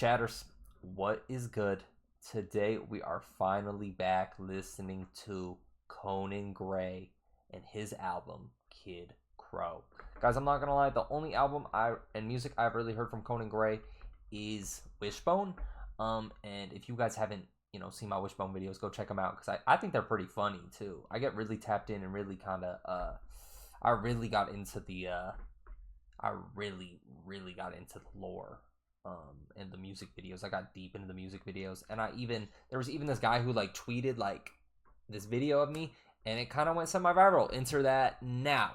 Chatters, what is good? Today we are finally back listening to Conan Gray and his album Kid Krow. Guys, I'm not gonna lie, the only album and music I've really heard from Conan Gray is Wishbone. And if you guys haven't, seen my Wishbone videos, go check them out because I think they're pretty funny too. I get really tapped in and really kind of I really got into the I really got into the lore and the music videos. I got deep into the music videos, and there was even this guy who like tweeted like this video of me, and it kind of went semi-viral. Enter that now.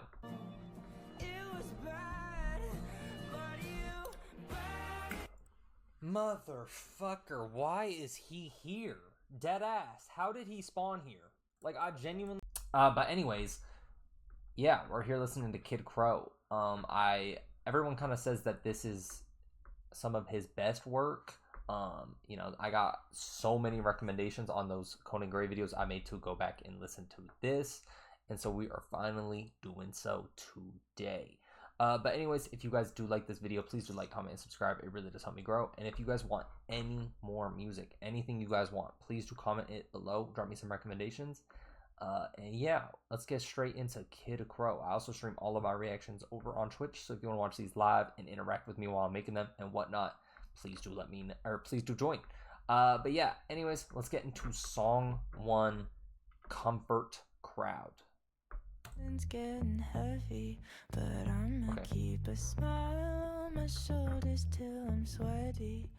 Motherfucker, why is he here? Dead ass. How did he spawn here? Like, I genuinely. But anyways, yeah, we're here listening to Kid Krow. Everyone kind of says that this is some of his best work. I got so many recommendations on those Conan Gray videos I made to go back and listen to this, and so we are finally doing so today. But anyways, if you guys do like this video, please do like, comment, and subscribe. It really does help me grow. And if you guys want any more music, anything you guys want, please do comment it below. Drop me some recommendations. And yeah, let's get straight into Kid Krow. I also stream all of my reactions over on Twitch, so if you want to watch these live and interact with me while I'm making them and whatnot, please do please do join. But yeah, anyways, let's get into song 1, Comfort Crowd. It's getting heavy, but I'ma keep a smile on my shoulders till I'm sweaty,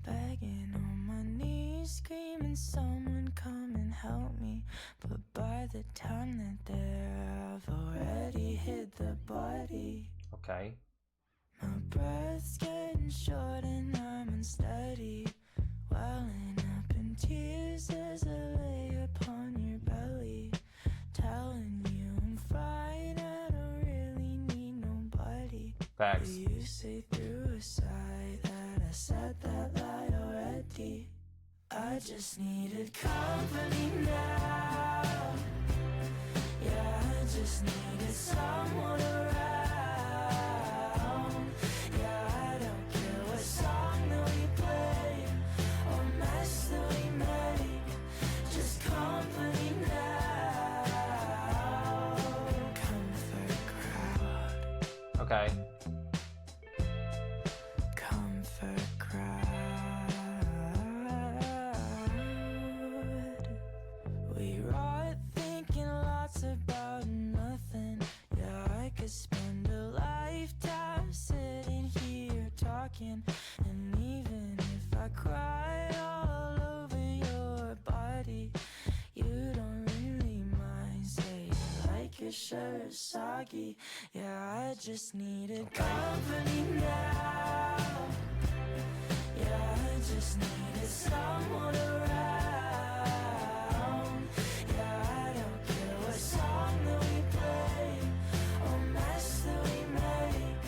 begging on my knees, screaming someone come and help me. But by the time that there, I've already hit the body. Okay. My breath's getting short and I'm unsteady, welling up in tears as I lay upon your belly, telling you I'm fine, I don't really need nobody. Facts. You say through a sigh that I said that lie already. I just needed company now. Yeah, I just needed someone around. Yeah, I don't care what song that we play or mess that we make, just company now. Comfort crowd. Okay. Comfort crowd. We rot thinking lots about nothing. Yeah, I could spend a lifetime sitting here talking, and even if I cry all over your body, you don't really mind saying like your shirt's soggy. Yeah, I just needed company now. Yeah, I just needed someone around. Yeah, I don't care what song that we play or mess that we make,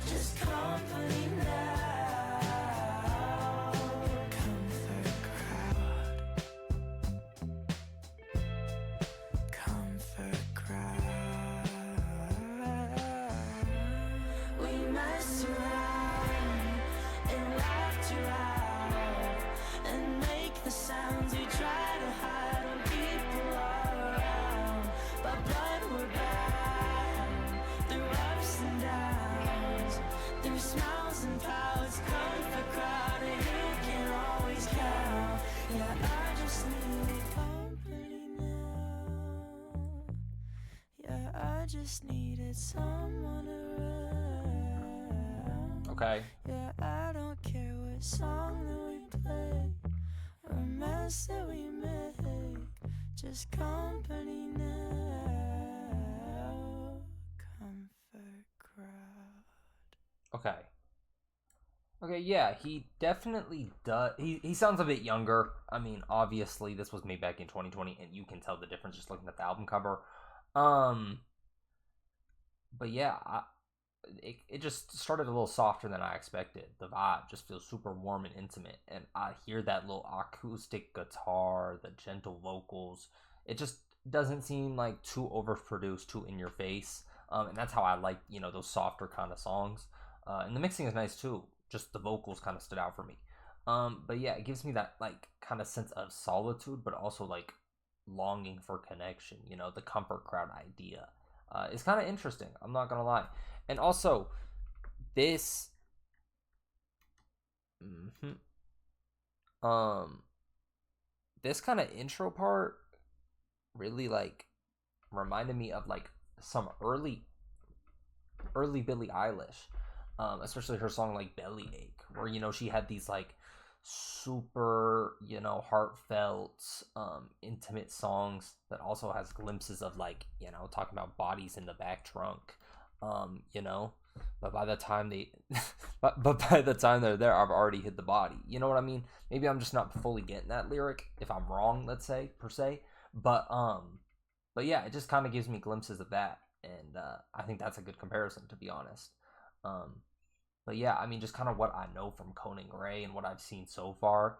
just company now. Comfort crowd. Comfort crowd. We mess around and laughed around and make the sounds we try to hide when people are around. But blood we're bound through ups and downs, through smiles and pouts. Comfort crowd, and you can always count. Yeah, I just need company now. Yeah, I just needed someone around. Okay. Yeah, I don't care what song that we play or mess that we make, just company now. Comfort crowd. Okay. Okay, yeah, he definitely does. He sounds a bit younger. I mean, obviously, this was made back in 2020, and you can tell the difference just looking at the album cover. But yeah, it just started a little softer than I expected. The vibe just feels super warm and intimate, and I hear that little acoustic guitar, the gentle vocals. It just doesn't seem like too overproduced, too in your face. And that's how I like, those softer kind of songs. And the mixing is nice too. Just the vocals kind of stood out for me. But yeah, it gives me that like kind of sense of solitude, but also like longing for connection. You know, the comfort crowd idea. It's kind of interesting. I'm not gonna lie. And also, this, mhm, um, this kind of intro part really like reminded me of like some early Billie Eilish, especially her song like Bellyache, where you know she had these like super, you know, heartfelt, intimate songs that also has glimpses of like, you know, talking about bodies in the back trunk, you know. But by the time they, but by the time they're there, I've already hit the body. You know what I mean? Maybe I'm just not fully getting that lyric. If I'm wrong, let's say per se, but yeah, it just kind of gives me glimpses of that, and I think that's a good comparison, to be honest. Um, but yeah, I mean, just kind of what I know from Conan Gray and what I've seen so far,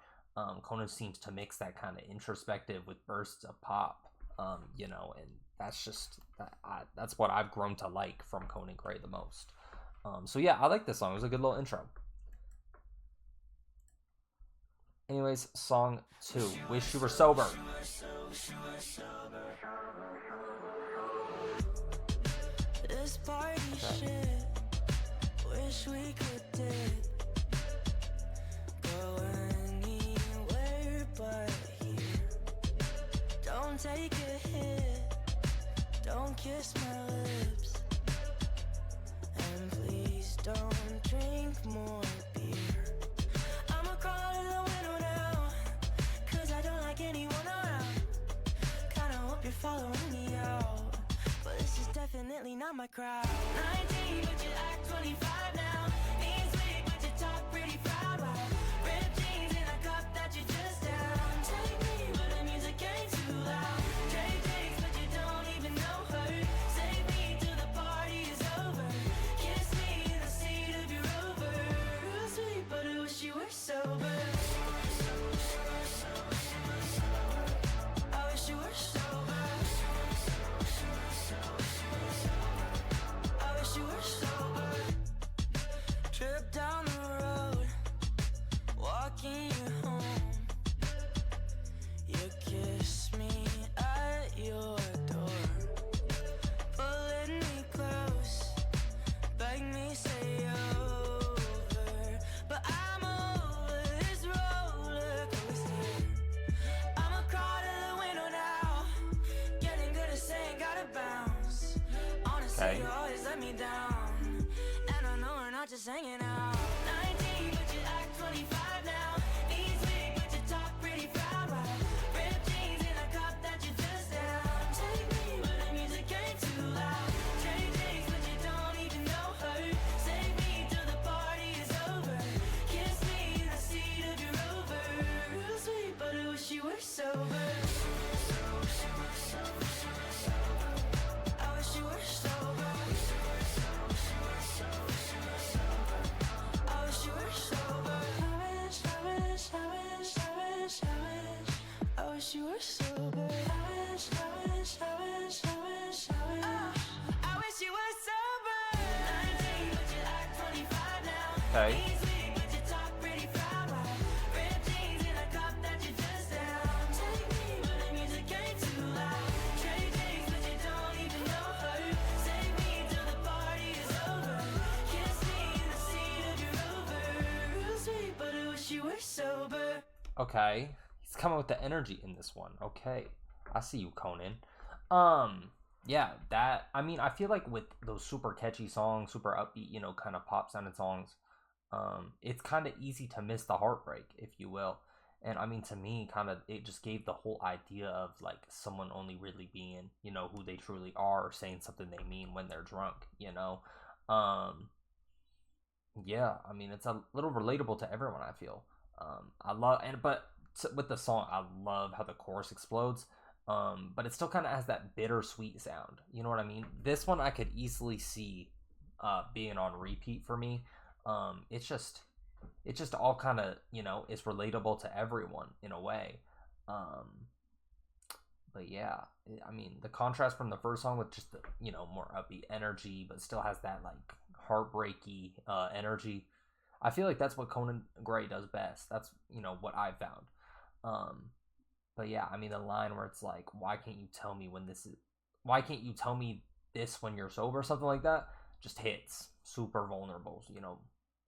Conan seems to mix that kind of introspective with bursts of pop, you know, and that's just that's what I've grown to like from Conan Gray the most. So yeah, I like this song. It was a good little intro. Anyways, song 2, Wish You Were Sober. This party shit, wish we could dip, go anywhere but here. Don't take a hit, don't kiss my lips, and please don't drink more beer. I'ma crawl to the window now, cause I don't like anyone around. Kinda hope you're following me out, but this is definitely not my crowd. 19, but you act 25 now. Mean sweet, but you talk pretty proud. Wow. Ripped jeans in a cup that you just down. Take me, but the music ain't too loud. Trade takes, but you don't even know her. Save me till the party is over. Kiss me in the seat of your Rover. Sweet, but I wish you were sober. I wish you were sober. I wish you were sober. Trip down the road, walking you home. You kiss me at your door, pulling me close, beg me stay over. But I'm over this roller coaster. I'ma crawl to the window now, getting good at saying gotta bounce. Honestly, Okay. you always let me down, and I know we're not just hanging out. 19, but you act 25 now. Knees weak, but you talk pretty proud. Wow. Ripped jeans in a cup that you just down. Take me, but the music ain't too loud. Trade days, but you don't even know her. Save me till the party is over. Kiss me in the seat of your Rover. Real sweet, but I wish you were sober. I wish you were sober. I wish you were sober. I wish, I wish, I wish, I wish, I wish. I wish you were sober. I wish, I wish, I wish, I wish, I wish. I wish you were sober. 19, but you act 25 now. Okay. Knees weak, but you talk pretty proud. Wow. Ripped jeans in a cup that you just down. Take me, but the music ain't too loud. Trade days, but you don't even know her. Save me till the party is over. Kiss me in the seat of your Rover. Real sweet, but I wish you were sober. Okay. He's coming with the energy in this one. Okay. I see you, Conan. Yeah, that, I mean, I feel like with those super catchy songs, super upbeat, you know, kind of pop sounding songs, it's kind of easy to miss the heartbreak, if you will. And I mean, to me, kind of, it just gave the whole idea of like someone only really being, you know, who they truly are, or saying something they mean when they're drunk, you know. Yeah, I mean, it's a little relatable to everyone, I feel. I love, and but with the song, I love how the chorus explodes. But it still kind of has that bittersweet sound. You know what I mean? This one I could easily see being on repeat for me. It's just all kind of, you know, it's relatable to everyone in a way. Um, but yeah, I mean, the contrast from the first song with just the, you know, more upbeat energy, but still has that like heartbreaky energy. I feel like that's what Conan Gray does best. That's, what I've found. But yeah, I mean, the line where it's like, why can't you tell me this when you're sober, or something like that, just hits. Super vulnerable,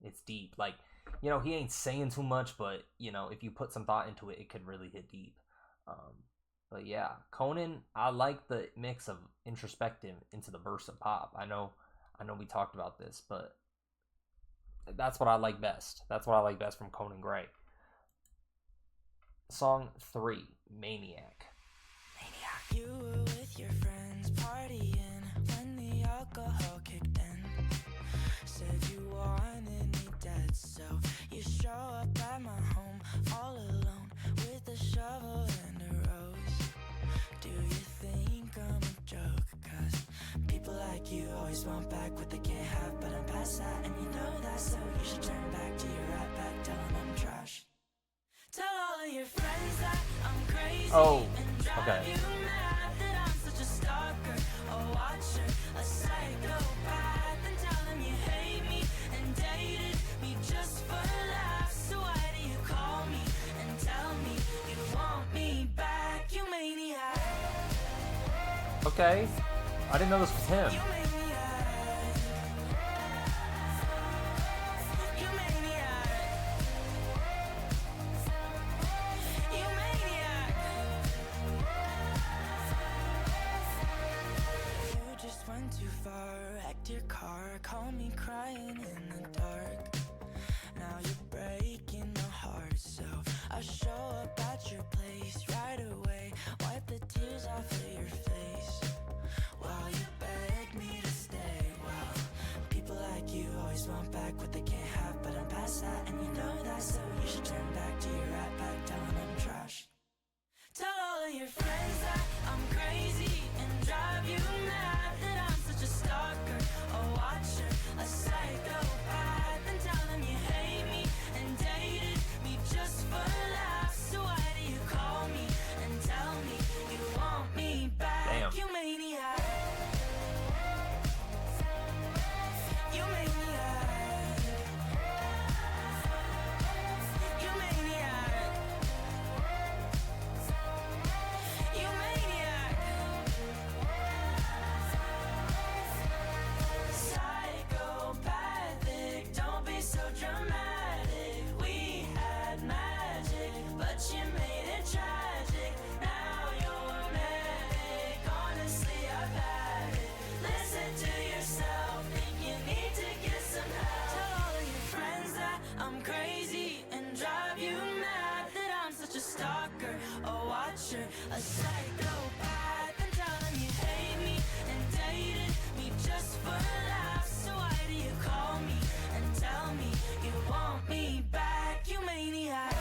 it's deep. Like, he ain't saying too much, but, if you put some thought into it, it could really hit deep. But yeah, Conan, I like the mix of introspective into the burst of pop. I know we talked about this, but that's what I like best. That's what I like best from Conan Gray. Song 3, Maniac. You were with your friends partying when the alcohol kicked in. Said you wanted me dead, so you show up at my home all alone with a shovel and a rose. Do you think I'm a joke? 'Cause people like you always want back what they can't have, but I'm past that and you know that, so you should turn back to your right back, tell them I'm trash. Tell all of your friends that I'm crazy and drive you mad, that I'm such a stalker, a watcher, a psychopath, and tell them you hate me and dated me just for laughs. So why do you call me and tell me you want me back, you maniac? Okay, I didn't know this was him. You maniac. You maniac. You maniac. You just went too far, wrecked your car, call me crying in the dark. Now you're breaking my heart, so I'll show up at your place right away, wipe the tears off of your face while you beg me to stay. Well, people like you always want back what they can't have, but I'm past that and you know that, so you should turn back to your right back, tell them I'm trash. Tell all of your friends that I'm crazy and drive you mad, that I'm such a stalker, a watcher, a psychopath, and tell them you hate me and dated me just for laughs. So why do you call me and tell me you want me back? Damn. You maniac. You maniac. You maniac. You maniac. Psychopathic, don't be so dramatic. We had magic, but you made it tragic. Now you're manic, honestly I've had it. Listen to yourself, think you need to get some help. Tell all of your friends that I'm crazy and drive you mad, that I'm such a stalker, a watcher, a psychopath, and tell them you hate me and dated me just for laughs. So why do you call me and tell me you want me back, you maniac?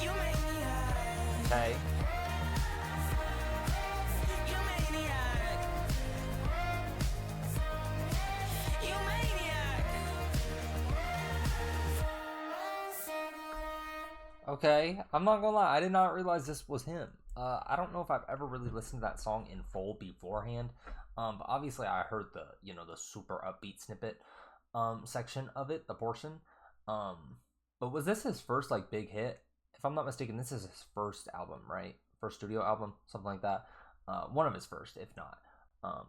You maniac. Okay. You maniac. You maniac. Okay, I'm not gonna lie, I did not realize this was him. I don't know if I've ever really listened to that song in full beforehand. But obviously I heard the super upbeat snippet section of it, the portion. But was this his first like big hit? If I'm not mistaken, this is his first album, right? First studio album, something like that. One of his first, if not.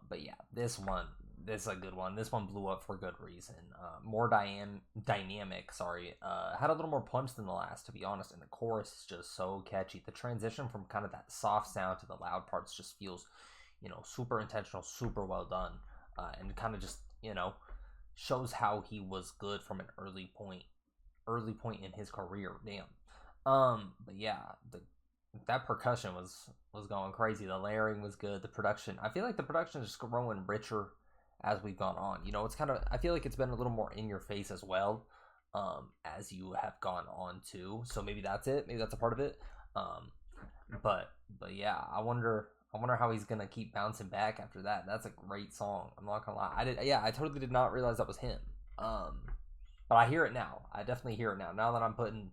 But yeah, this is a good one. This one blew up for good reason. More dynamic, sorry. Had a little more punch than the last, to be honest, and the chorus is just so catchy. The transition from kind of that soft sound to the loud parts just feels, super intentional, super well done, and kind of just, shows how he was good from an early point in his career. Damn. But yeah, that percussion was going crazy. The layering was good. The production, I feel like the production is just growing richer as we've gone on. It's kind of, I feel like it's been a little more in your face as well, as you have gone on too. So maybe that's it. Maybe that's a part of it. But yeah, I wonder how he's gonna keep bouncing back after that. That's a great song. I'm not gonna lie. I totally did not realize that was him. But I hear it now. I definitely hear it now. Now that I'm putting,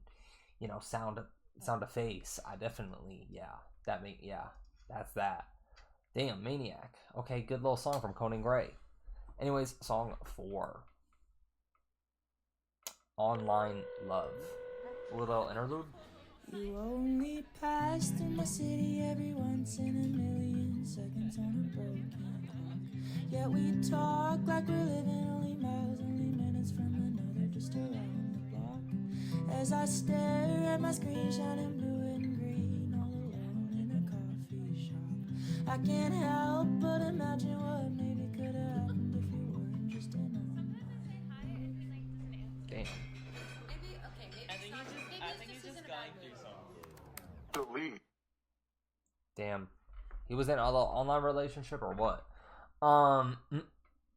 sound to face, I definitely, that's that. Damn, Maniac. Okay, good little song from Conan Gray. Anyways, song 4. Online Love. A little interlude. You only pass through my city every once in a million seconds on a broken clock. Yet we talk like we're living only miles, only minutes from another, just around the block. As I stare at my screen shining blue and green, all alone in a coffee shop, I can't help but imagine what maybe could have happened if you weren't just an online. Damn. I think he's just going through something. Delete. Damn. He was in a little online relationship or what?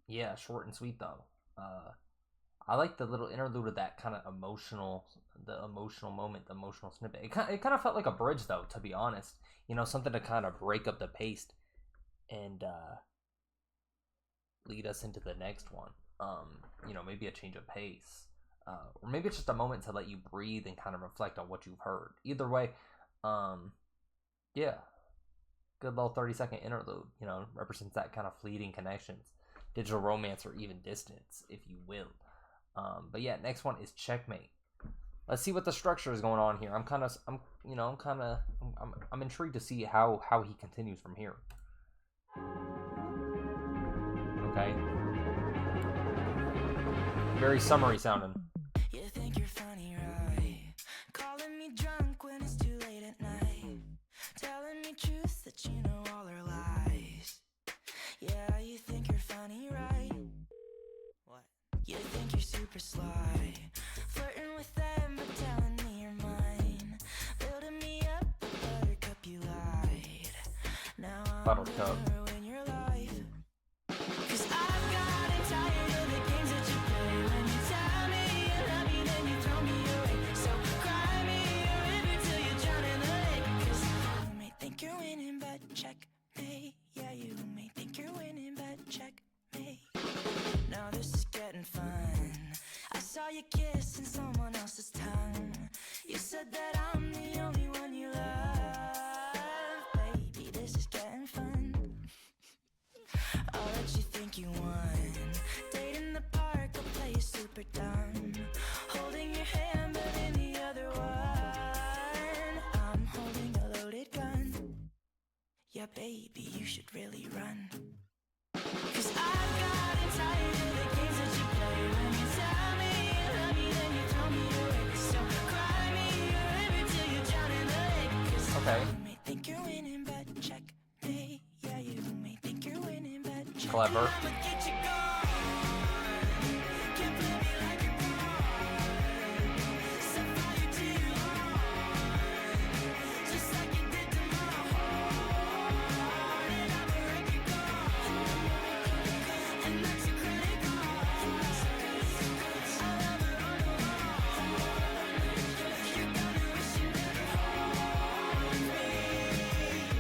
Yeah, short and sweet though. I like the little interlude of that kind of emotional moment, the emotional snippet. It kind of felt like a bridge though, to be honest. You know, something to kind of break up the pace and lead us into the next one. You know, maybe a change of pace. Or maybe it's just a moment to let you breathe and kind of reflect on what you've heard. Either way, yeah. Good little 30-second interlude, you know, represents that kind of fleeting connections, digital romance, or even distance, if you will. But yeah, next one is Checkmate. Let's see what the structure is going on here. I'm intrigued to see how he continues from here. Okay. Very summery sounding. You think you're funny, right? Calling me drunk when it's too late at night. Telling me truths that you know all are lies. Yeah, you think you're funny, right? What? You think you're super sly. Flirting with them, but telling me you're mine. Building me up, but buttercup, you lied. Now I'm Buttercup. gonna ruin your life. 'Cause I've gotten tired of the games that you play. When you tell me you love me, then you throw me away. So cry me a river till you drown in the lake. 'Cause you may think you're winning, but checkmate. Yeah, you may think you're winning, but checkmate. Now this is getting fun. I saw you kissing someone else's tongue. You said that I'm the only one you love. Baby, this is getting fun. I'll let you think you won. Date in the park, I'll play you super dumb. Holding your hand, but in the other one, I'm holding a loaded gun. Yeah, baby, you should really run. 'Cause I've gotten tired of the games that you play. When you tell me you love me, then you throw me away. So cry me a river till you drown in the lake. 'Cause Okay. you may think you're winning, but checkmate. Yeah, you may think you're winning, but checkmate. Clever. I'ma get you gone. Can't play me like you're gone. Set fire to your heart, just like you did to my heart. And I'ma wreck you gone. And that's a credit card. I'll ever you're gonna wish you never harmed me.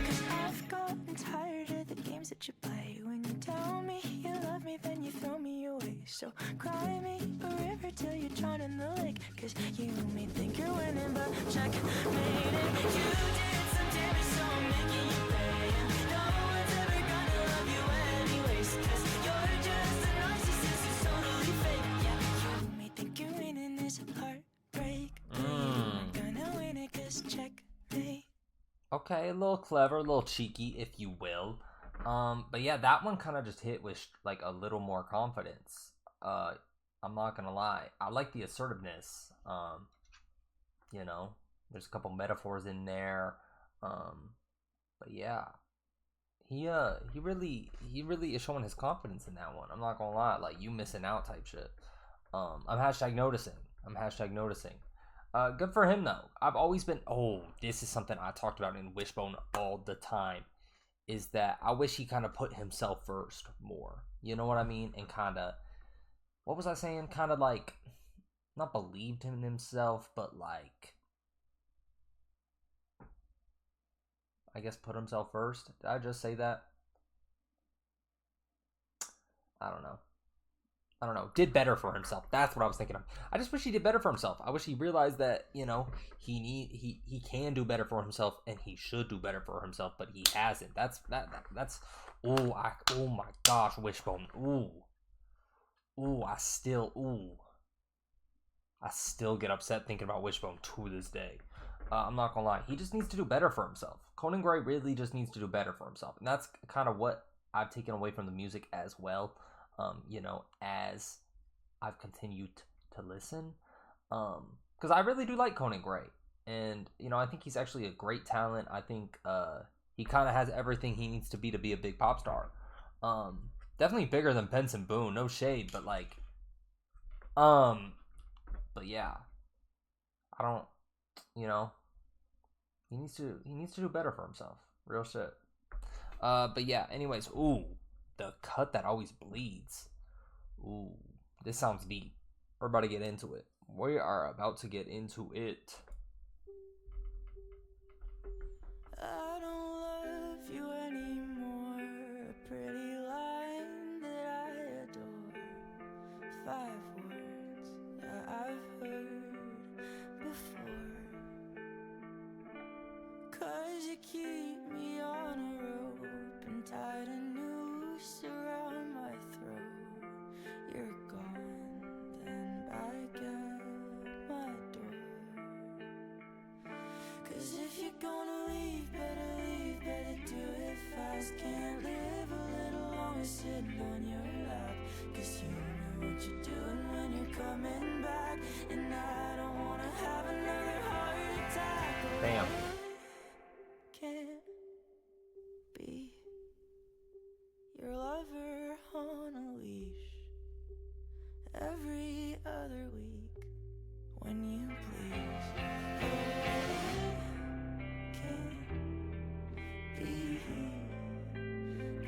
'Cause I've gotten tired of the games that you play. When you tell me you love me, then you throw me away. So cry me a river till you drown in the lake. 'Cause you may think you're winning, but checkmate. And you did some damage, so I'm making you pay. And no one's ever gonna love you anyways. 'Cause you're just a narcissist who's totally fake. Yeah, you may think you're winning this heartbreak, but you're not gonna win it, 'cause checkmate. Okay, a little clever, a little cheeky, if you will. But yeah, that one kind of just hit with like a little more confidence. I'm not gonna lie, I like the assertiveness. You know, there's a couple metaphors in there. But yeah, he really is showing his confidence in that one. I'm not gonna lie, like you missing out type shit. I'm hashtag noticing. Good for him though. I've always been. Oh, this is something I talked about in Wishbone all the time. Is that I wish he kind of put himself first more. You know what I mean? And kind of, what was I saying? Kind of like, not believed in himself, but like, I guess put himself first. Did I just say that? I don't know. Did better for himself. That's what I was thinking of. I just wish he did better for himself. I wish he realized that, you know, he can do better for himself and he should do better for himself, but he hasn't. That's oh my gosh, Wishbone. Ooh. I still get upset thinking about Wishbone to this day. I'm not gonna lie. He just needs to do better for himself. Conan Gray really just needs to do better for himself. And that's kind of what I've taken away from the music as well. As I've continued to listen. Because I really do like Conan Gray. And, I think he's actually a great talent. I think he kind of has everything he needs to be a big pop star. Definitely bigger than Benson Boone. No shade, but like... But yeah. I don't... He needs to do better for himself. Real shit. But yeah, anyways, the cut that always bleeds. This sounds deep. We're about to get into it. We are about to get into it. I don't love you anymore. A pretty line that I adore. 5 words that I've heard before. 'Cause you keep me on a rope and tied a noose around my throat. You're gone, then back at my door. 'Cause if you're gonna leave, better do it fast. Can't live a little longer sitting on your lap. 'Cause you know what you're doing when you're coming back. And I don't wanna have another heart attack. Damn. Can't be your lover on a leash every other week when you please. Can't be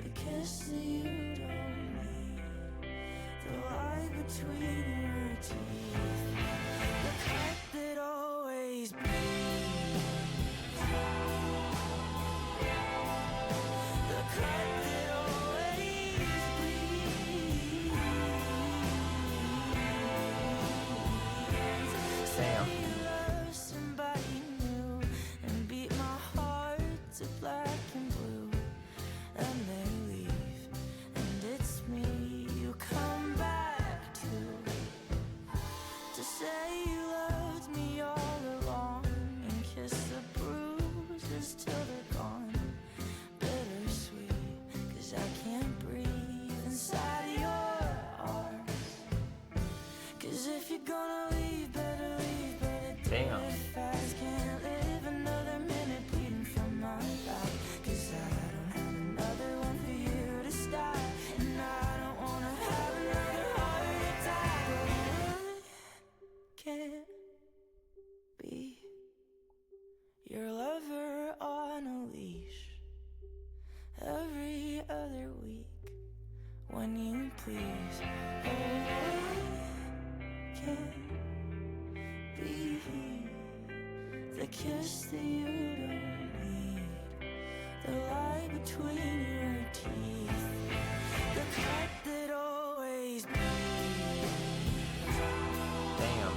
the kiss that you don't need, the lie between your teeth, the cut that always bleeds. Damn. Somebody new and beat my heart to black and blue, and they leave, and it's me you come back to say you loved me all along, and kiss the bruises till they're gone. Bittersweet, 'cause I can't breathe inside your arms. 'Cause if you're gonna leave, better Damn. fast. Can't live another minute bleeding from my back. 'Cause I don't have another one for you to stop. And I don't wanna have another heart attack. I can't be your lover on a leash every other week when you please. I can't be the kiss that you don't need, the lie between your teeth, the cut that always bleeds. Damn.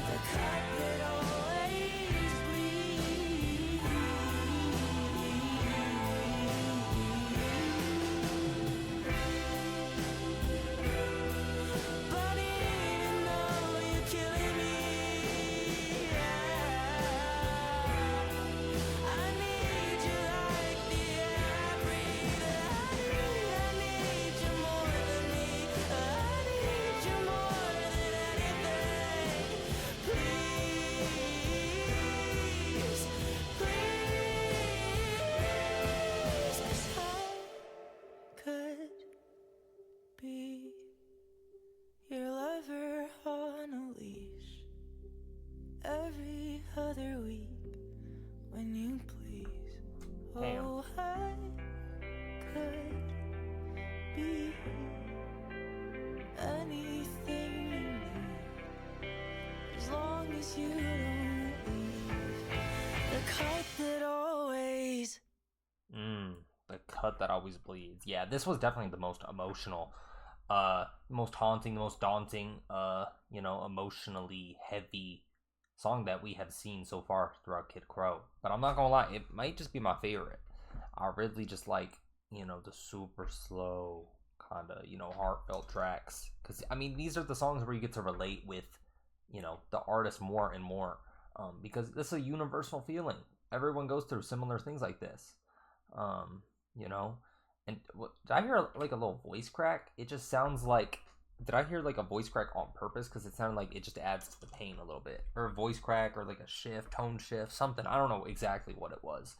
The cut that always bleeds. But even though you're killing me, I need you like the air I breathe. I need you more than me. I need you more than anything. Please, please, 'cause I could be your lover on a leash every other week when you please. Damn. Oh, I could be anything you need as long as you don't leave. The cut that always. The cut that always bleeds. Yeah, this was definitely the most emotional, most haunting, the most daunting, emotionally heavy song that we have seen so far throughout Kid Krow. But I'm not gonna lie, it might just be my favorite. I really just like, the super slow kind of, heartfelt tracks. Because, I mean, these are the songs where you get to relate with, the artist more and more. Because this is a universal feeling. Everyone goes through similar things like this. And did I hear, like, a little voice crack? It just sounds like... Did I hear, like, a voice crack on purpose? Because it sounded like it just adds to the pain a little bit. Or a voice crack, or, like, a shift, tone shift, something. I don't know exactly what it was.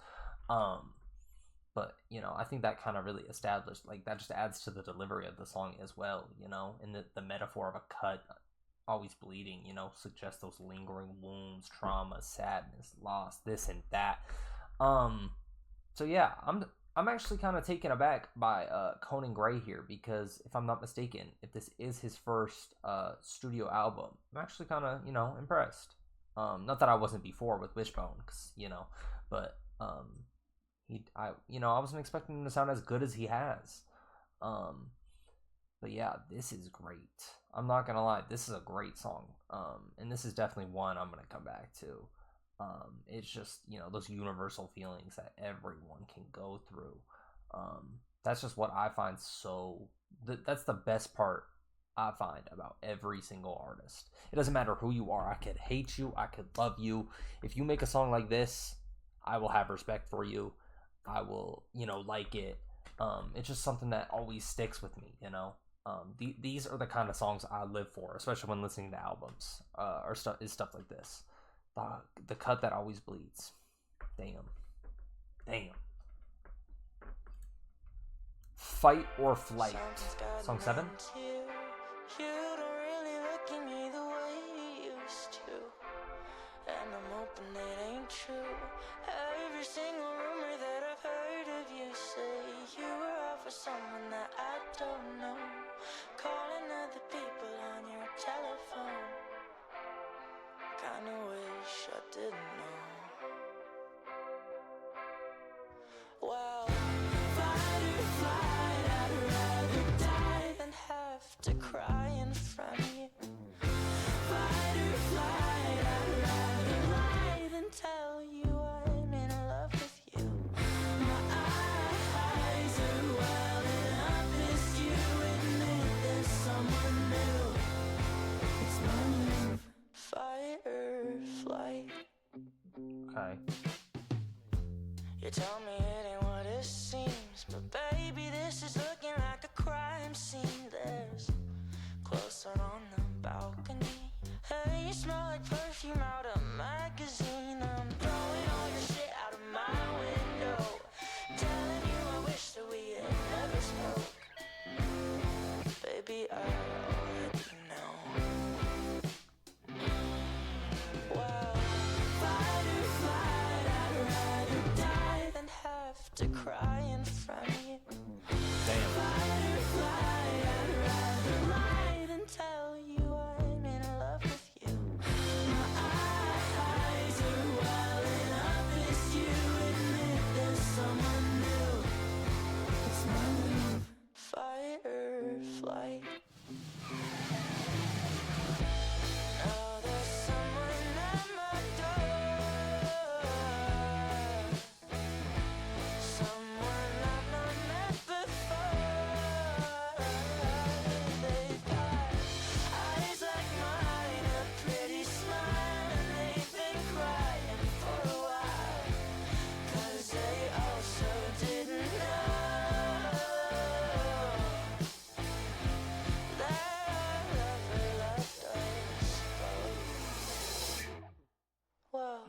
But, I think that kind of really established, like, that just adds to the delivery of the song as well, and the metaphor of a cut always bleeding, suggests those lingering wounds, trauma, sadness, loss, this and that. So yeah, I'm actually kind of taken aback by Conan Gray here, because if I'm not mistaken, if this is his first studio album, I'm actually kind of, impressed. Not that I wasn't before with Wishbone, cause, but I wasn't expecting him to sound as good as he has. But yeah, this is great. I'm not gonna lie, this is a great song. And this is definitely one I'm gonna come back to. It's just, those universal feelings that everyone can go through. That's just what I find that's the best part I find about every single artist. It doesn't matter who you are. I could hate you, I could love you. If you make a song like this, I will have respect for you. I will, like it. It's just something that always sticks with me, These are the kind of songs I live for, especially when listening to albums, or stuff like this. The cut that always bleeds. Damn. Fight or Flight. Song 7. You don't really look at me the way you used to, and I'm hoping it ain't true. Every single rumor that I've heard of you say you were out for someone that I don't know, calling other people on your telephone. Kinda wish I didn't know. Well, fight or flight, I'd rather die than have to cry in front of you. Fight or flight, I'd rather lie than tell you I'm in love with you. My eyes are welling up as you admit there's someone new. It's my move. Fight or flight. Okay. You tell me it ain't what it seems, but baby, this is looking like a crime scene. There's clothes out on the balcony. Hey, you smell like perfume out of a magazine. I'm throwing all your shit out of my window, telling you I wish that we had never spoke. Baby, I already know. Well, fight or flight, I'd rather die than have to cry in front of you. Damn. Fight or flight, I'd rather lie than tell you I'm in love with you. My eyes are welling up as you admit there's someone new. It's my move. Fight or flight. Now there's someone at my door, someone I've not met before. They've got eyes like mine, a pretty smile, and they've been crying for a while, 'cause they also didn't know that our lover left us both. Well,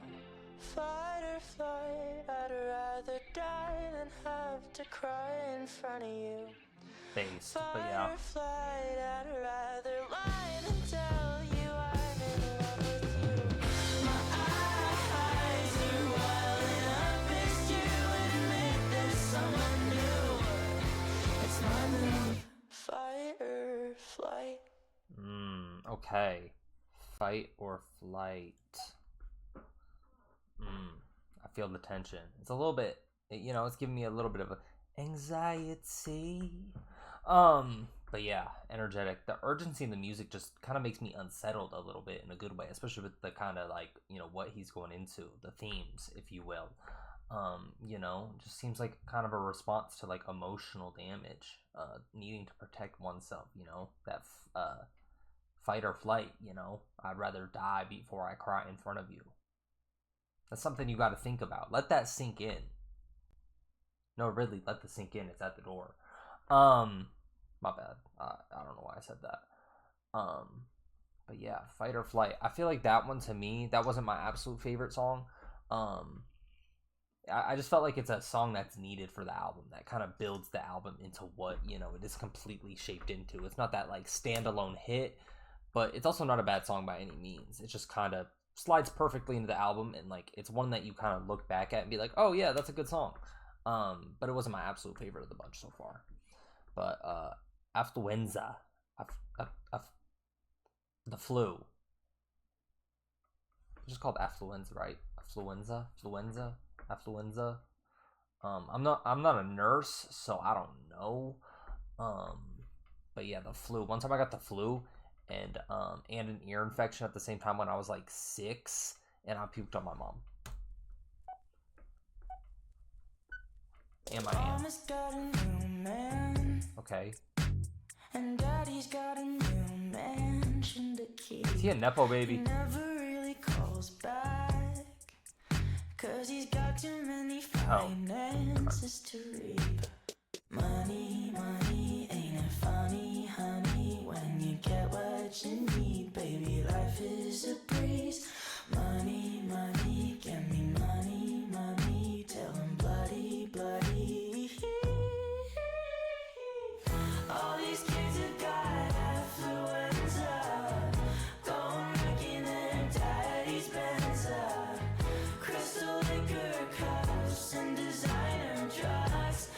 fight or flight, I'd rather die than have to cry in front of you. Based, but Fight yeah. or flight, I'd rather lie than tell you I'm in love with you. My eyes are welling up as you admit there's someone new. It's my move. Fight or flight. Okay. Fight or Flight. I feel the tension. It's a little bit, it's giving me a little bit of a anxiety. But yeah, energetic. The urgency in the music just kind of makes me unsettled a little bit in a good way, especially with the kind of like, what he's going into, the themes, if you will. You know, just seems like kind of a response to like emotional damage, needing to protect oneself, you know, that fight or flight, you know, I'd rather die before I cry in front of you. That's something you got to think about. Let that sink in. No, really, let the sink in. It's at the door. My bad. I don't know why I said that. But yeah, fight or flight. I feel like that one, to me, that wasn't my absolute favorite song. I just felt like it's a song that's needed for the album, that kind of builds the album into what, you know, it is completely shaped into. It's not that like standalone hit, but it's also not a bad song by any means. It just kind of slides perfectly into the album, and like it's one that you kind of look back at and be like, oh yeah, that's a good song. But it wasn't my absolute favorite of the bunch so far. But Affluenza, the flu. It's just called Affluenza, right? Affluenza. I'm not a nurse, so I don't know. But yeah, the flu. One time I got the flu and an ear infection at the same time when I was like 6, and I puked on my mom. And my aunt. Okay. And daddy's got a new mansion to keep. Is he a nepo baby? He never really calls back, 'cause he's got too many finances to reap. Money, money, ain't it funny, honey? When you get what you need, baby, life is a breeze. Money, money, give me money, money, till I'm bloody, bloody. All these kids have got affluenza, going wrecking their daddy's Benza. Crystal liquor cups and designer drugs.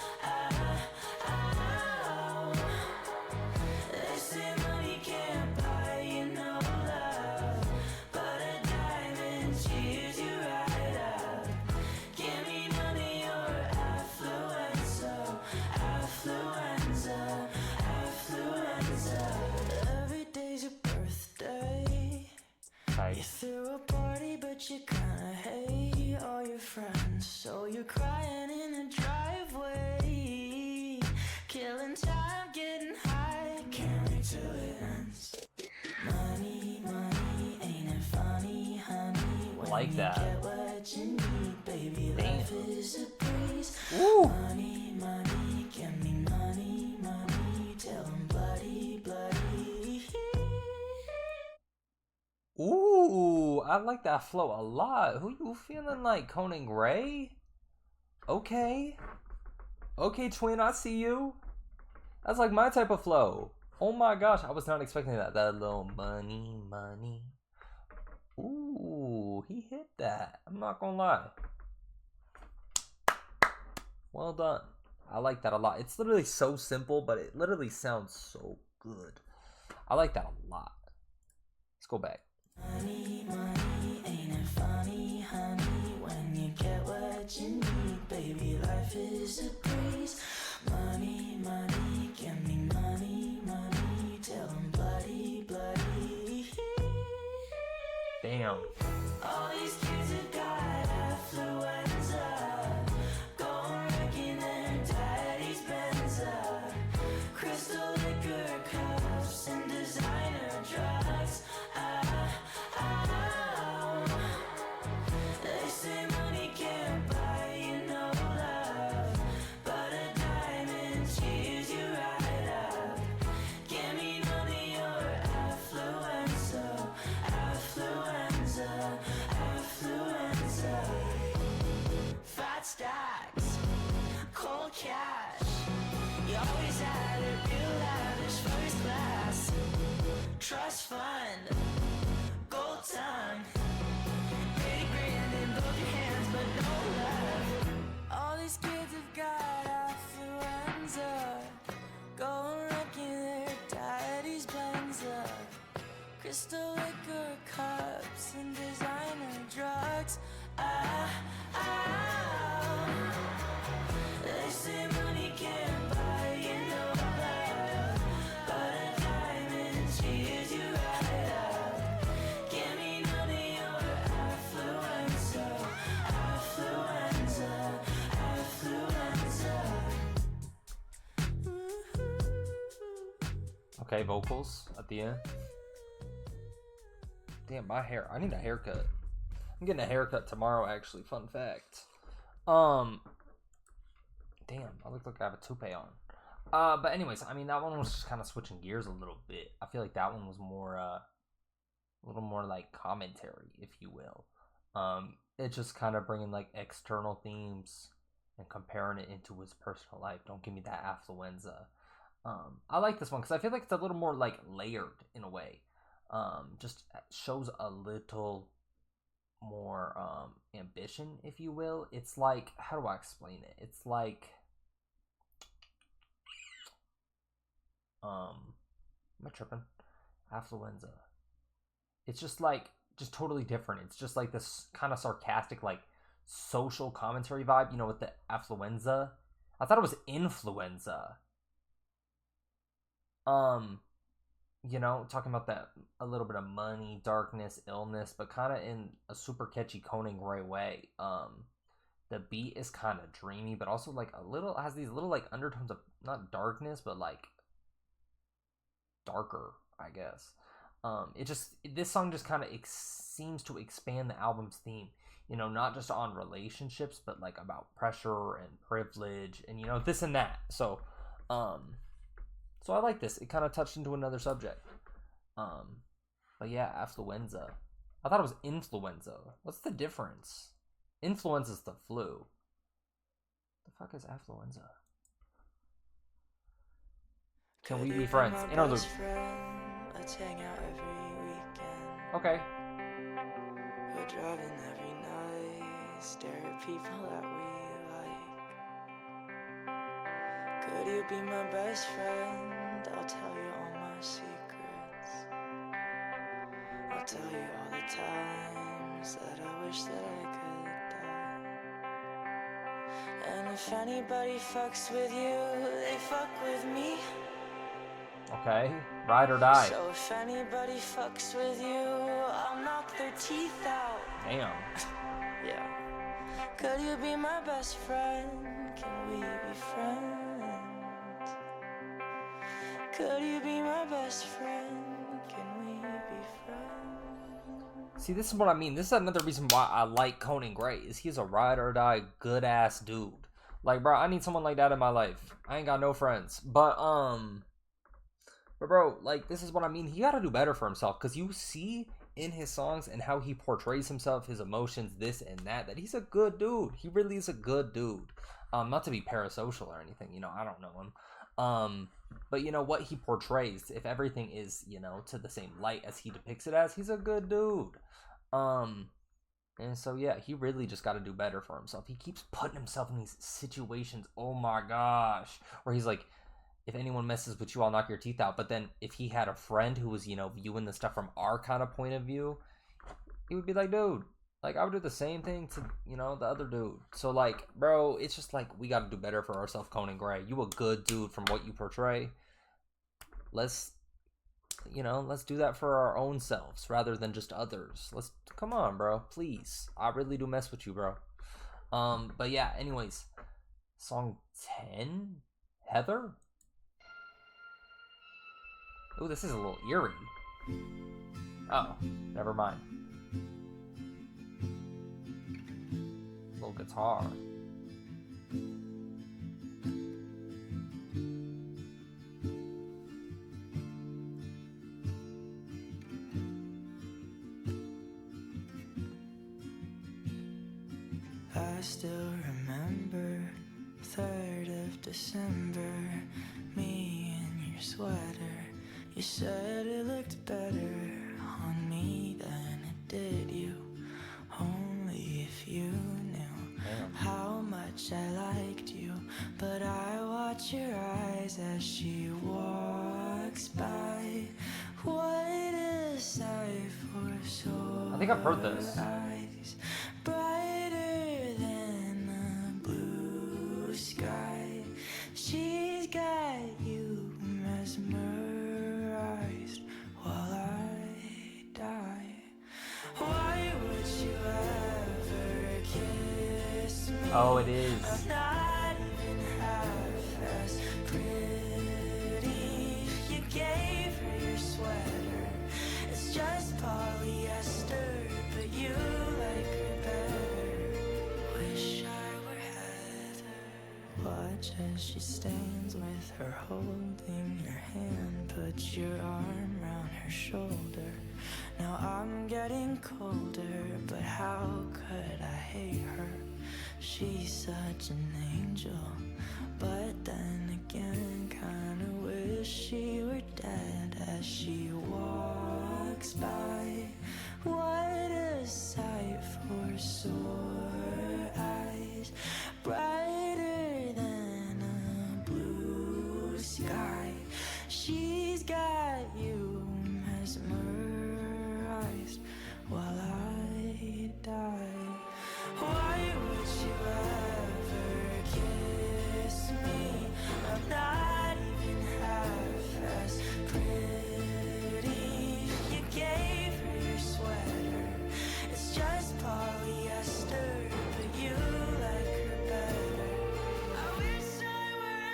They say money can't buy you no love, but a diamond cheers you right up. Give me none of your affluenza, affluenza, affluenza. Every day's your birthday. You Nice. threw a party, but you kinda hate all your friends, so you're crying in the driveway, killing time, getting high, can't wait till it ends. Money, money, ain't it funny, honey? When Like you that. get what you need, baby, Damn. life is a breeze. Woo! Money, money, give me money, money, till I'm bloody, bloody. Ooh, I like that flow a lot. Who you feeling like, Conan Gray? Okay. Okay, twin, I see you. That's like my type of flow. Oh my gosh, I was not expecting that. That little money, money. Ooh, he hit that. I'm not gonna lie. Well done. I like that a lot. It's literally so simple, but it literally sounds so good. I like that a lot. Let's go back. Money, money, ain't it funny, honey? When you get what you need, baby, life is a breeze. Money, money, give me money, money, till I'm bloody, bloody. Damn. All these kids have got affluenza, going wrecking their daddy's Benza. Crystal liquor cups and designer drugs. They say money can't buy you no love, but a diamond cheers you right up. Give me none of your affluenza, affluenza, affluenza. Fat stacks, cold cash. You always had it real lavish, first class. Trust fund, gold time. 80 grand in both your hands, but no love. All these kids have got affluenza, going wrecking their daddy's Benza. Crystal liquor cups and designer drugs. They say money can't buy you no love, but a diamond cheers you right up. Give me none of your affluenza, affluenza, Okay, vocals at the end. Damn, my hair. I need a haircut. I'm getting a haircut tomorrow, actually. Fun fact. Damn, I look like I have a toupee on. But anyways, I mean, that one was just kind of switching gears a little bit. I feel like that one was more, a little more like commentary, if you will. It's just kind of bringing like external themes and comparing it into his personal life. Don't give me that Affluenza. I like this one because I feel like it's a little more like layered in a way. Just shows a little more ambition, if you will. It's like, how do I explain it? It's like, am I tripping? Affluenza. It's just like, just totally different. It's just like this kind of sarcastic, like social commentary vibe, you know, with the Affluenza. I thought it was influenza. You know, talking about that, a little bit of money, darkness, illness, but kind of in a super catchy Conan Gray way. The beat is kind of dreamy, but also like a little, has these little like undertones of not darkness, but like darker, I guess. This song just kind of seems to expand the album's theme, you know, not just on relationships, but like about pressure and privilege and, you know, this and that. So I like this. It kind of touched into another subject. But yeah, Affluenza. I thought it was influenza. What's the difference? Influenza is the flu. The fuck is Affluenza? Can we be friends? Interlude. Let's hang out every weekend. Okay. We're driving every night, stare at people that we like. Could you be my best friend? I'll tell you all my secrets. I'll tell you all the times that I wish that I could die. And if anybody fucks with you, they fuck with me. Okay. Ride or die. So if anybody fucks with you, I'll knock their teeth out. Damn. Yeah. Could you be my best friend? Can we be friends? Could you be my best friend? Can we be friends? See, this is what I mean. This is another reason why I like Conan Gray. Is he's a ride or die good ass dude. Like, bro, I need someone like that in my life. I ain't got no friends. But bro, like, this is what I mean. He got to do better for himself, because you see in his songs and how he portrays himself, his emotions, this and that he's a good dude. He really is a good dude. Not to be parasocial or anything, you know, I don't know him. But you know what he portrays, if everything is, you know, to the same light as he depicts it as, he's a good dude. And so yeah, he really just got to do better for himself. He keeps putting himself in these situations, oh my gosh, where he's like, if anyone messes with you, I'll knock your teeth out. But then if he had a friend who was, you know, viewing the stuff from our kind of point of view, he would be like, dude, like, I would do the same thing to, you know, the other dude. So, like, bro, it's just like, we got to do better for ourselves, Conan Gray. You a good dude from what you portray. Let's, you know, let's do that for our own selves rather than just others. Come on, bro, please. I really do mess with you, bro. But yeah, anyways, song 10, Heather. Oh, this is a little eerie. Oh, never mind. Little guitar. I still remember 3rd of December, me in your sweater. You said it looked better on me than it did you. Only if you knew how much I liked you. But I watch your eyes as she walks by. What a sight for sore I think I've heard this. eyes, brighter than the blue sky. She's got you mesmerized while I die. Why would you ever kiss me? Oh, it is. I'm not even half as pretty. You gave she stands with her holding your hand. Put your arm around her shoulder. Now I'm getting colder, but how could I hate her? She's such an angel, but then again, kinda wish she were dead as she walks by. What a sight for sore eyes, brighter than a blue sky. She's got you mesmerized while I die. Why would you ever kiss me? I'm not even half as pretty. You gave her your sweater, it's just polyester, but you like her better. I wish I were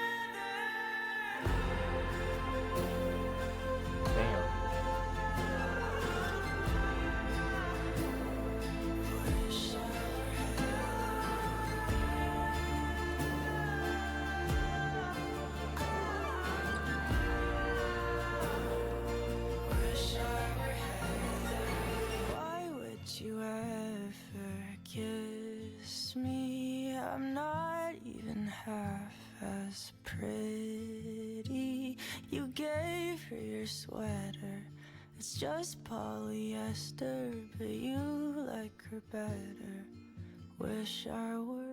Damn. wish I Why would you ever kiss me? I'm not even half as pretty. You gave her your sweater, it's just polyester, but you like her better. Wish I were.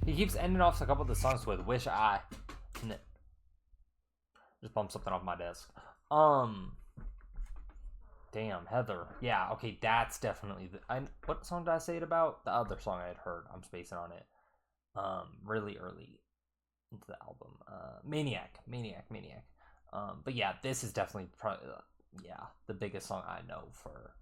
He keeps ending off a couple of the songs with "Wish I." Just bumped something off my desk. Damn, Heather. Yeah, okay, that's definitely the. What song did I say it about? The other song I had heard. I'm spacing on it. Really early into the album. Maniac. But yeah, this is definitely probably the biggest song I know for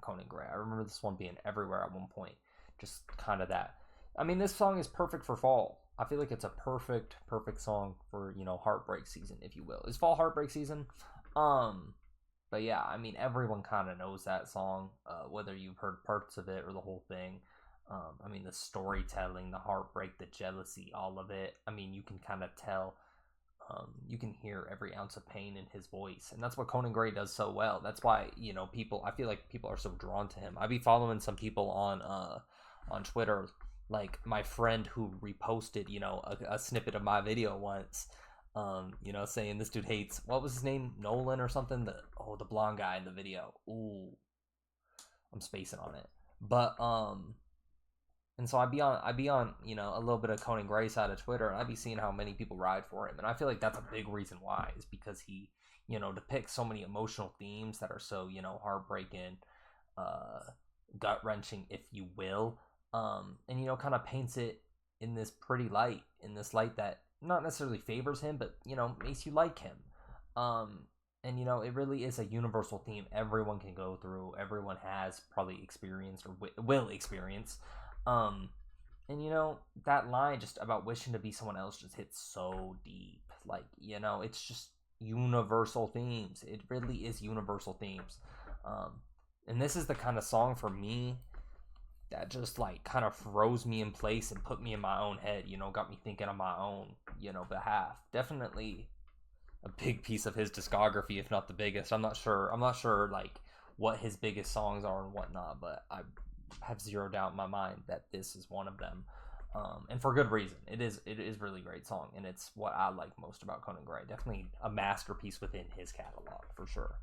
Conan Gray. I remember this one being everywhere at one point. Just kind of that. I mean, this song is perfect for fall. I feel like it's a perfect song for, heartbreak season, if you will. It's fall heartbreak season. But yeah, I mean, everyone kind of knows that song, whether you've heard parts of it or the whole thing. I mean, the storytelling, the heartbreak, the jealousy, all of it. I mean, you can kind of tell, you can hear every ounce of pain in his voice. And that's what Conan Gray does so well. That's why, I feel like people are so drawn to him. I be following some people on Twitter, like my friend who reposted, a snippet of my video once, saying this dude hates, what was his name? Nolan or something? The blonde guy in the video. Ooh, I'm spacing on it. But, and so I'd be on, a little bit of Conan Gray side of Twitter, and I'd be seeing how many people ride for him. And I feel like that's a big reason why, is because he, depicts so many emotional themes that are so, heartbreaking, gut-wrenching, if you will. And kind of paints it in this pretty light, that not necessarily favors him, but makes you like him. And it really is a universal theme everyone can go through, everyone has probably experienced or will experience. And that line just about wishing to be someone else just hits so deep. Like, it's just universal themes. It really is universal themes. And this is the kind of song for me that just like kind of froze me in place and put me in my own head, got me thinking on my own, behalf. Definitely a big piece of his discography, if not the biggest. I'm not sure like what his biggest songs are and whatnot, but I have zero doubt in my mind that this is one of them. And for good reason. It is really great song, and it's what I like most about Conan Gray. Definitely a masterpiece within his catalog for sure.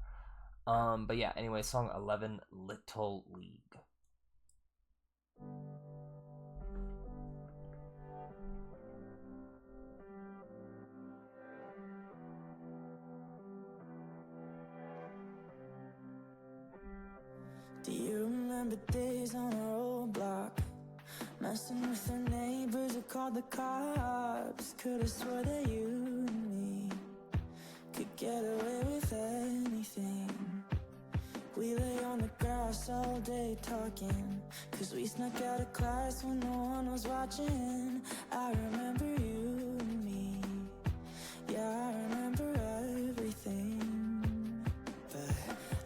But yeah, anyway, song 11, Little League. Do you remember days on our old block? Messing with the neighbors who called the cops. Could've swore that you and me could get away with anything. We lay on the grass all day talking, 'cause we snuck out of class when no one was watching. I remember you and me, yeah, I remember everything. But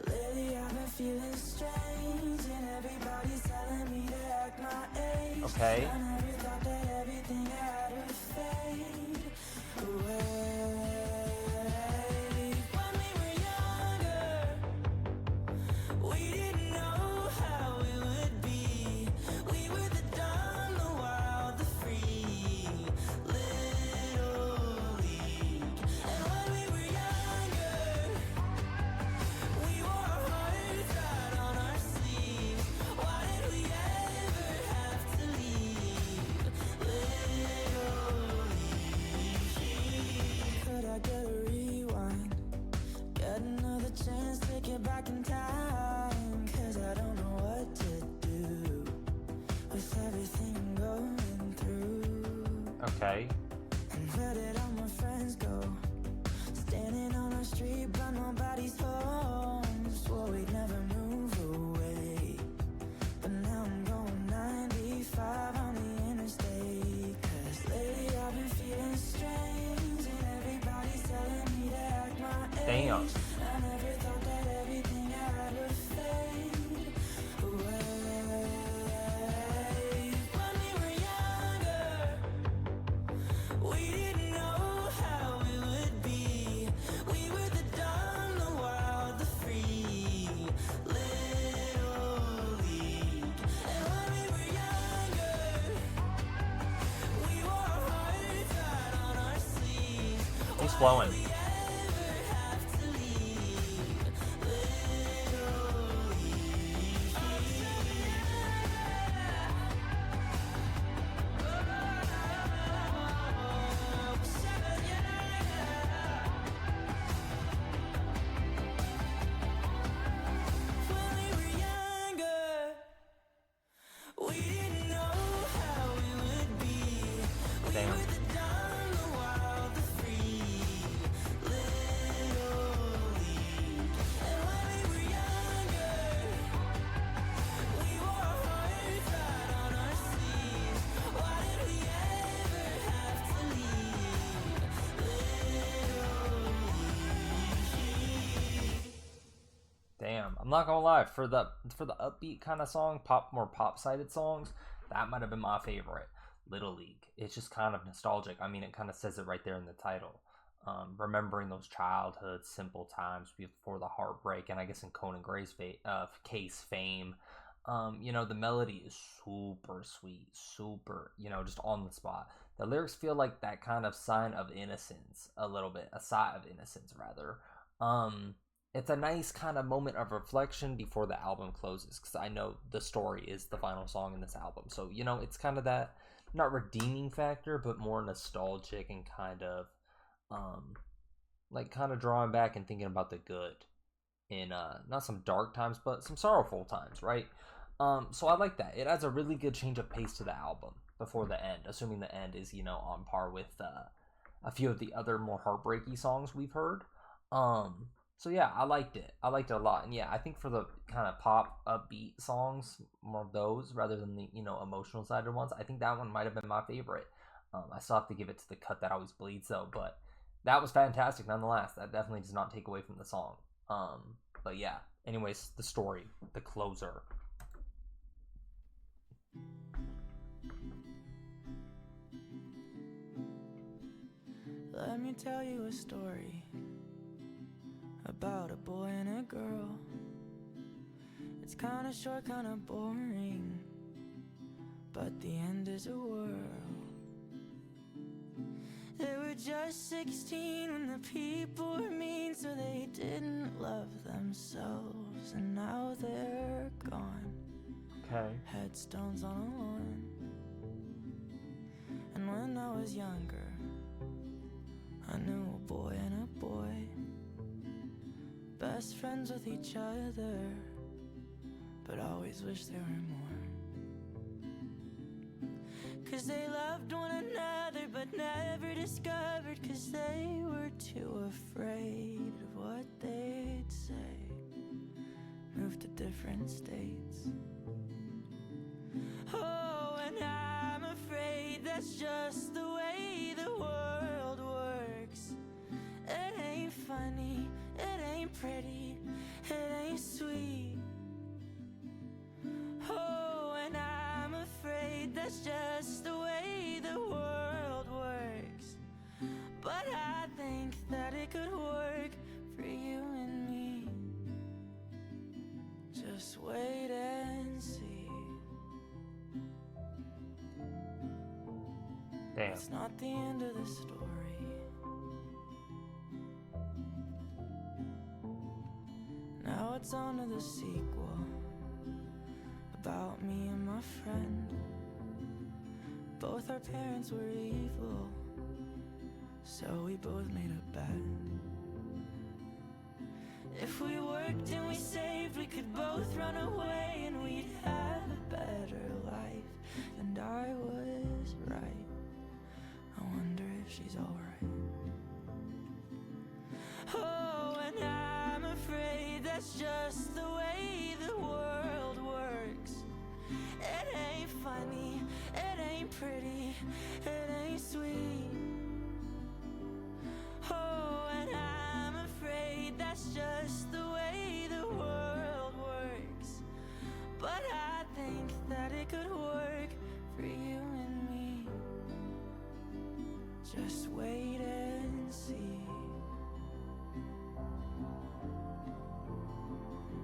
lately I've been feeling strange, and everybody's telling me to act my age. Okay. I never thought that everything had to fade away. When we were younger, we didn't know how it would be. We were the dumb, the wild, the free little league. And when we were younger, we wore our hearts out on our sleeves. Why did we ever have to leave? Little league. Could I get a rewind? Get another chance to get back in time? 'Cause I don't know what to do with everything I'm going through. Okay. And where did all my friends go? Standing on our street, but nobody's home. Swore we'd never move away, but now I'm going 95 on the interstate. 'Cause lately I've been feeling strange, and everybody's telling me to act my age. Damn. I never thought that everything had to fade away. When we were younger, we didn't know how it would be. We were the dumb, the wild, the free little league. And when we were younger, we wore our hearts out on our sleeves. He's flowing. We ever have to leave little league. When we were younger, we didn't know how it would be. We Damn. were the dumb, the wild, the free little league. And when we were younger, we wore our hearts out on our sleeves. Why did we ever have to leave little league? Damn. I'm not gonna lie, for the upbeat kind of song, more pop sided songs, that might have been my favorite. Little League. It's just kind of nostalgic. I mean, it kind of says it right there in the title. Remembering those childhood simple times before the heartbreak, and I guess in Conan Gray's case, fame. You know, the melody is super sweet, super, you know, just on the spot. The lyrics feel like that kind of sign of innocence, a little bit, a sigh of innocence rather. It's a nice kind of moment of reflection before the album closes, because I know the story is the final song in this album. So, you know, it's kind of that, not redeeming factor, but more nostalgic and kind of, like kind of drawing back and thinking about the good in, not some dark times, but some sorrowful times, right? So I like that. It adds a really good change of pace to the album before the end, assuming the end is, you know, on par with, a few of the other more heartbreaky songs we've heard. So yeah, I liked it. I liked it a lot. And yeah, I think for the kind of pop upbeat songs, more of those rather than the, you know, emotional sided ones, I think that one might have been my favorite. I still have to give it to the Cut That Always Bleeds though, but that was fantastic nonetheless. That definitely does not take away from the song. But yeah, anyways, the story, the closer. Let me tell you a story about a boy and a girl. It's kinda short, kinda boring, but the end is a whirl. They were just 16 when the people were mean, so they didn't love themselves, and now they're gone. Okay. Headstones on a lawn. And when I was younger, I knew a boy and a boy, best friends with each other, but always wished there were more. 'Cause they loved one another but never discovered, 'cause they were too afraid of what they'd say. Moved to different states. Oh, and I'm afraid that's just the way the world works. It ain't funny, it ain't pretty, it ain't sweet. Oh, and I'm afraid that's just Just wait and see. Damn. It's not the end of the story. Now it's on to the sequel. About me and my friend. Both our parents were evil, so we both made a bet. If we worked and we saved, we could both run away and we'd have a better life. And I was right. I wonder if she's alright. Oh, and I'm afraid that's just the way the world works. It ain't funny, it ain't pretty, it ain't sweet. Oh, and I'm afraid that's just the way the world works. But I think that it could work for you and me. Just wait and see.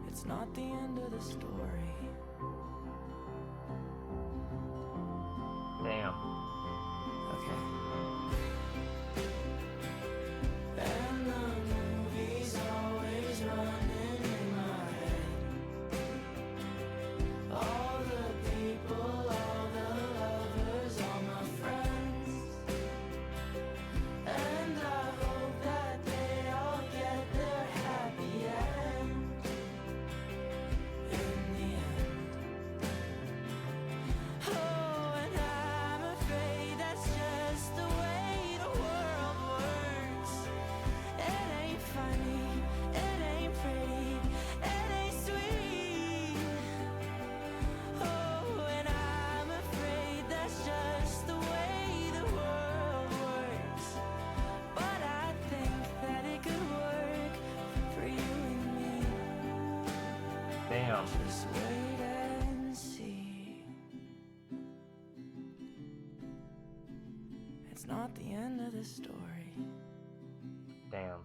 It's not the end of the story. Damn. Okay. And the movie's always running in my head. All the people, all the lovers, all my friends. And I hope that they all get their happy end. In the end. Oh, and I'm afraid that's just the way the world works. It ain't funny, it ain't pretty, it ain't sweet. Oh, and I'm afraid that's just the way the world works. But I think that it could work for you and me. Damn. Just wait and see. It's not the end of the story. Damn.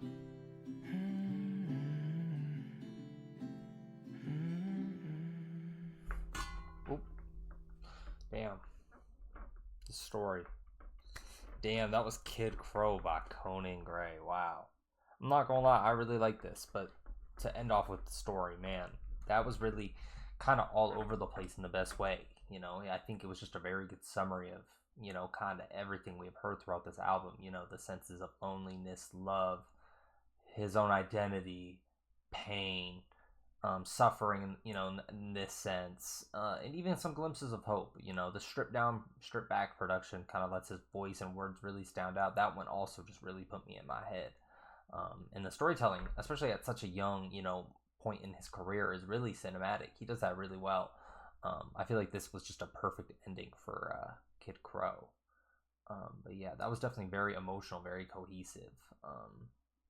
Oop. Damn. The story. Damn, that was Kid Krow by Conan Gray. Wow. I'm not gonna lie, I really like this, but to end off with the story, man, that was really kind of all over the place in the best way. You know, I think it was just a very good summary of, you know, kind of everything we've heard throughout this album. You know, the senses of loneliness, love, his own identity, pain, suffering, you know, in this sense, and even some glimpses of hope. You know, the stripped back production kind of lets his voice and words really stand out. That one also just really put me in my head. And the storytelling, especially at such a young, you know, point in his career, is really cinematic. He does that really well. I feel like this was just a perfect ending for Kid Krow. But yeah, that was definitely very emotional, very cohesive.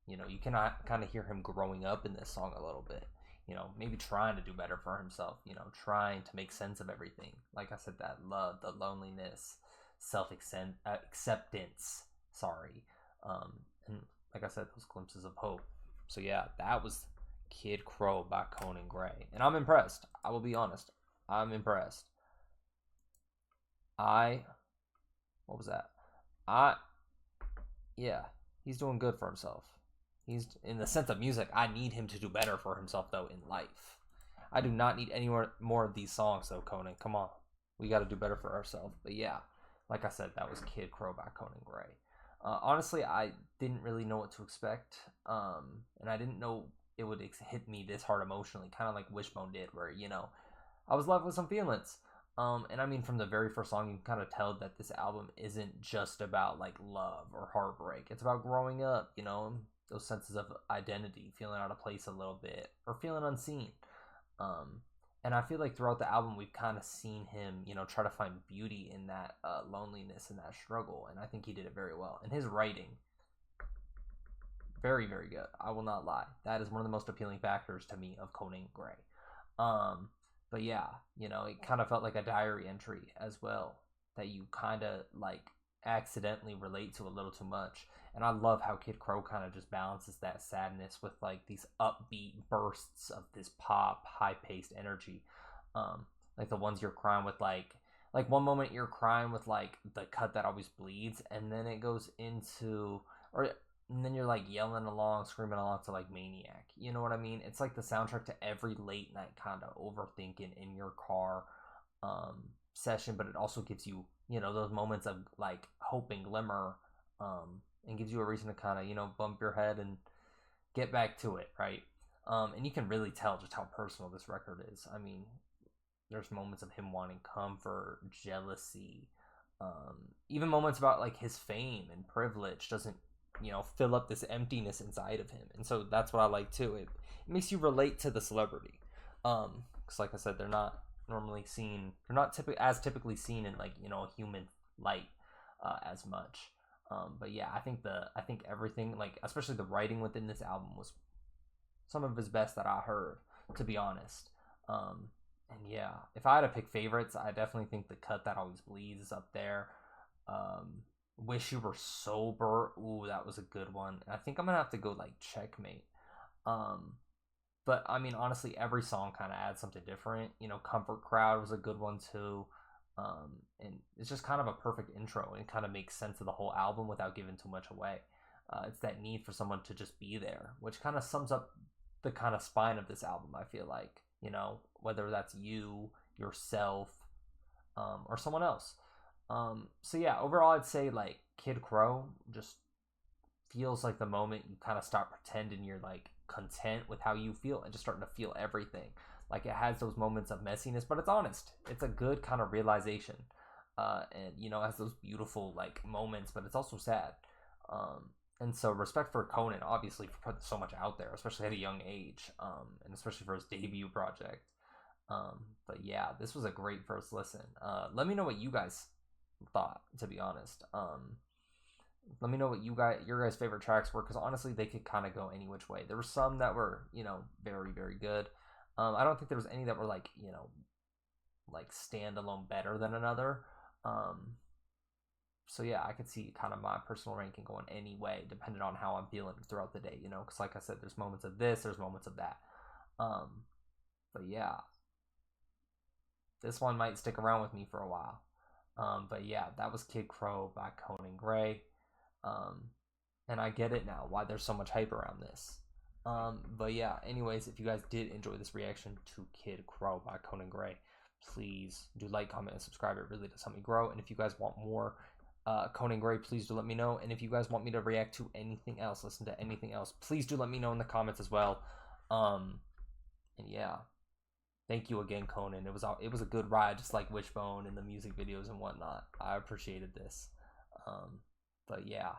You know, you can kind of hear him growing up in this song a little bit. You know, maybe trying to do better for himself. You know, trying to make sense of everything. Like I said, that love, the loneliness, acceptance. Sorry, and like I said, those glimpses of hope. So yeah, that was Kid Krow by Conan Gray, and I'm impressed. I will be honest, I'm impressed. What was that? Yeah, he's doing good for himself. He's, in the sense of music, I need him to do better for himself, though, in life. I do not need any more of these songs, though, Conan. Come on. We got to do better for ourselves. But yeah, like I said, that was Kid Krow by Conan Gray. Honestly, I didn't really know what to expect. And I didn't know it would hit me this hard emotionally, kind of like Wishbone did, where, you know, I was left with some feelings. And I mean, from the very first song, you can kind of tell that this album isn't just about, like, love or heartbreak. It's about growing up, you know, those senses of identity, feeling out of place a little bit, or feeling unseen. And I feel like throughout the album, we've kind of seen him, you know, try to find beauty in that loneliness and that struggle. And I think he did it very well. And his writing, very, very good. I will not lie. That is one of the most appealing factors to me of Conan Gray. But yeah, you know, it kind of felt like a diary entry as well, that you kind of, like, accidentally relate to a little too much. And I love how Kid Krow kind of just balances that sadness with like these upbeat bursts of this pop, high-paced energy. Like the ones you're crying with, like one moment you're crying with like the cut that always bleeds, and then it goes into, and then you're like yelling along, screaming along to like Maniac. You know what I mean? It's like the soundtrack to every late night kind of overthinking in your car session, but it also gives you, you know, those moments of like hope and glimmer, and gives you a reason to kind of, you know, bump your head and get back to it, right? And you can really tell just how personal this record is. I mean, there's moments of him wanting comfort, jealousy, even moments about like his fame and privilege doesn't, you know, fill up this emptiness inside of him. And so that's what I like too. It makes you relate to the celebrity. Because like I said, they're not normally seen, they're not typically seen in like, you know, a human light as much. But yeah, I think everything, like especially the writing within this album, was some of his best that I heard, to be honest. And yeah, if I had to pick favorites, I definitely think the cut that always bleeds is up there. Wish You Were Sober, ooh, that was a good one. I think I'm gonna have to go like Checkmate. But I mean, honestly, every song kind of adds something different. You know, Comfort Crowd was a good one too. And it's just kind of a perfect intro, and kind of makes sense of the whole album without giving too much away. It's that need for someone to just be there, which kind of sums up the kind of spine of this album, I feel like, you know, whether that's you, yourself, or someone else. So yeah, overall, I'd say like Kid Krow just feels like the moment you kind of stop pretending you're like content with how you feel and just starting to feel everything. Like it has those moments of messiness, but it's honest. It's a good kind of realization. And you know, it has those beautiful like moments, but it's also sad. And so respect for Conan, obviously, for putting so much out there, especially at a young age, and especially for his debut project. But yeah, this was a great first listen. Let me know what you guys thought, to be honest. Let me know what your guys' favorite tracks were, because honestly, they could kind of go any which way. There were some that were, you know, very, very good. I don't think there was any that were like, you know, like standalone better than another. So yeah, I could see kind of my personal ranking going any way, depending on how I'm feeling throughout the day, you know, because like I said, there's moments of this, there's moments of that. But yeah, this one might stick around with me for a while. But yeah, that was Kid Krow by Conan Gray. And I get it now, why there's so much hype around this. But yeah, anyways, if you guys did enjoy this reaction to Kid Krow by Conan Gray, please do like, comment, and subscribe. It really does help me grow. And if you guys want more Conan Gray, please do let me know. And if you guys want me to react to anything else, listen to anything else, please do let me know in the comments as well. And yeah, thank you again, Conan. It was a good ride, just like Wishbone and the music videos and whatnot. I appreciated this. But yeah,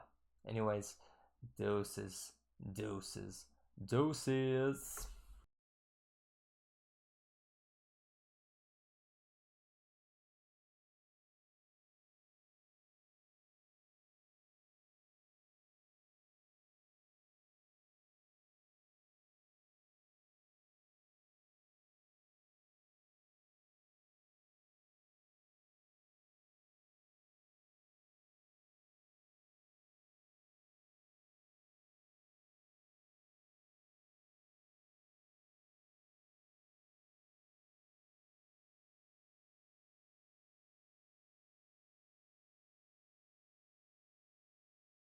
anyways, deuces.